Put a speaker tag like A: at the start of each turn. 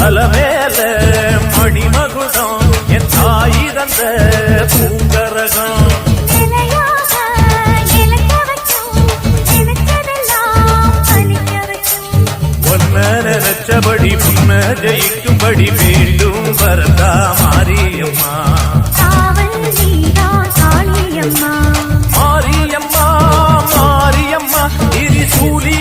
A: அலமேல மணிமகுடம் என் தாய் தந்த பூங்கரகம் நினைச்சபடி புன்ன ஜெயிக்கும்படி மீண்டும் வரதா மாரியம்மா மாரியம்மா மாரியம்மா இது சூழி